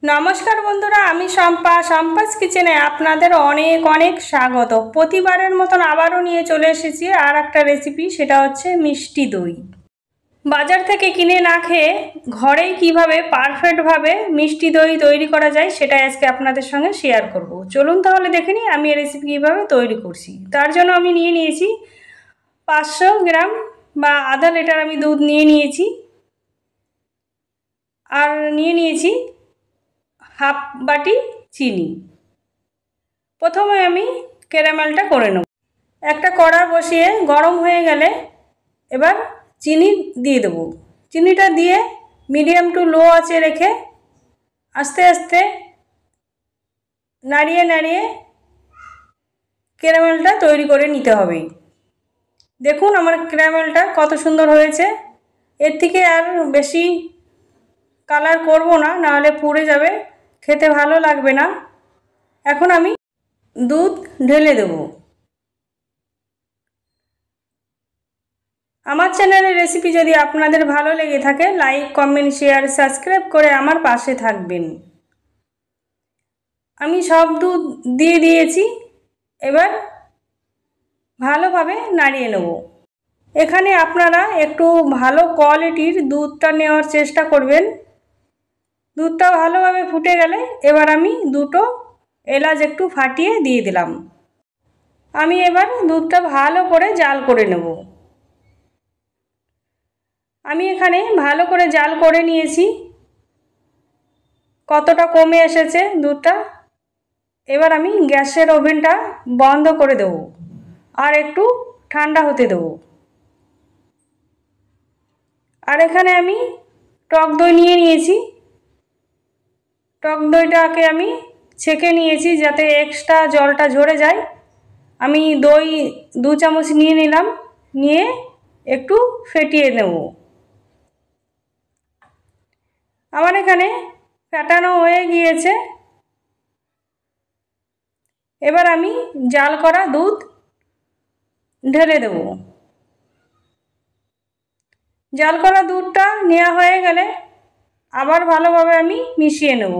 नमस्कार बंधुरा आमी सम्पा सम्पास किचेने आपनादेर अनेक अनेक स्वागत। प्रतिबारेर मतन आबारो निये चले एसेछि आर एकटा रेसिपि, सेटा हच्छे मिष्टि दई। बाजार थेके किने ना खेये घरेई किभाबे पारफेक्ट भावे मिष्टि दई तैरी करा जाय सेटाई आजके आपनादेर संगे शेयार करब। चलुन ताहले देखे निই आमी এই रेसिपि किभाबे तैरी करछि। तार जोन्नो आमी निये निয়েছি 500 ग्राम बा आधा लिटार आमी दूध निये निয়েছি আর নিয়ে নিয়েছি हाफ बाटी चीनी। प्रथमे आमी क्यारामेलटा करे नेब। एकटा कड़ा बसिए गरम हो गेले एबार चीनी दिए देब। चीनीटा दिए मीडियम टू लो आँचे रेखे आस्ते आस्ते नाड़िए नाड़िए क्यारामेलटा तैरी करे निते होबे। देखुन आमार क्यारामेलटा कत सुंदर हयेछे। एर थेके आर बेशी कालार करब ना, नाहले पुड़े जाबे, खेते भालो लागबे ना। एखन आमी दूध ढेले देब। आमार चैनेलेर रेसिपि यदि आपनादेर भालो लेगे थाके लाइक कमेंट शेयर सबस्क्राइब करे आमार पाशे थाकबेन। आमी सब दूध दिए दिएछि, एबार भालोभाबे नाड़िए नेब। एखाने आपनारा एकटू भालो क्वालिटिर दूधटा नेওয়ার चेष्टा करबेन। दूधटा भालोभाबे फुटे गेले एबार आमी दुटो एलाच एकटू फाटिए दिए दिलाम। आमी एबार दूधटा भालो करे जाल करे नेब। आमी एखाने भालो करे जाल करे निয়েছি। कतटा कमे एसेছে दूधटा। एबार आमी ग्यासेर ओभेनटा बंद करे देब और एकटू ठंडा होते देब। और एखाने आमी टक दई निয়ে নিয়েছি। टक दईटाके आमी छेके निয়েছি যাতে एक्सट्रा जलटा झरे যায়। आमी दई 2 চামচ নিয়ে নিলাম, নিয়ে একটু ফেটিয়ে নেব। আমার এখানে ফেটানো হয়ে গিয়েছে। এবার আমি জাল করা দুধ ঢেলে দেব। জাল করা দুধটা নেওয়া হয়ে গেলে আবার ভালোভাবে আমি মিশিয়ে নেব।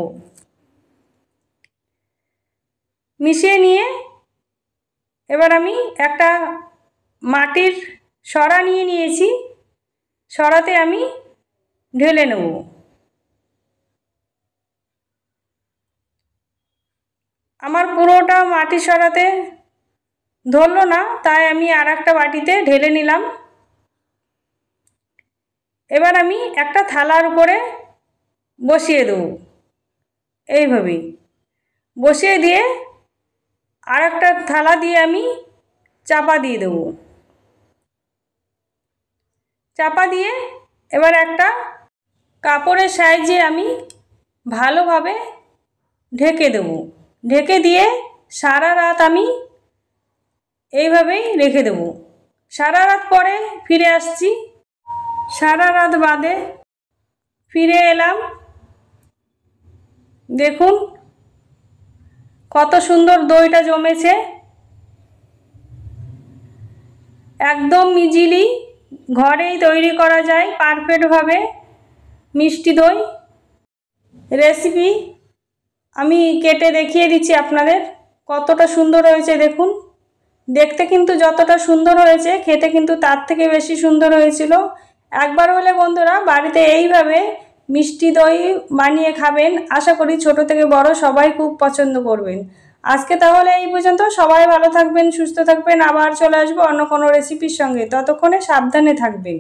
মিশিয়ে নিয়ে এবার আমি একটা মাটির সরা নিয়ে নিয়েছি, সরাতে আমি ঢেলে নেব। আমার পুরোটা মাটির সরাতে ধরলো না, তাই আমি আর একটা বাটিতে ঢেলে নিলাম। এবার আমি একটা থালার উপরে বসিয়ে দেব। এইভাবে বসিয়ে দিয়ে আর একটা থালা দিয়ে আমি চাপা দিয়ে দেব। চাপা দিয়ে এবার একটা কাপড়ের সাহায্যে আমি ভালোভাবে ঢেকে দেব। ঢেকে দিয়ে সারা রাত আমি এইভাবেই রেখে দেব। সারা রাত পরে ফিরে আসছি। সারা রাত বাদে ফিরে এলাম। দেখুন কত সুন্দর দইটা জমেছে। একদম ইজিলি ঘরেই তৈরি করা যায় পারফেক্টভাবে মিষ্টি দই। রেসিপি আমি কেটে দেখিয়ে দিচ্ছি আপনাদের কতটা সুন্দর হয়েছে। দেখুন দেখতে কিন্তু যতটা সুন্দর হয়েছে খেতে কিন্তু তার থেকে বেশি সুন্দর হয়েছিল। একবার হলে বন্ধুরা বাড়িতে এইভাবে মিষ্টি দই বানিয়ে খাবেন। আশা করি ছোট থেকে বড় সবাই খুব পছন্দ করবেন। আজকে তাহলে এই পর্যন্ত। সবাই ভালো থাকবেন, সুস্থ থাকবেন। আবার চলে আসবো অন্য কোনো রেসিপির সঙ্গে। ততক্ষণে সাবধানে থাকবেন।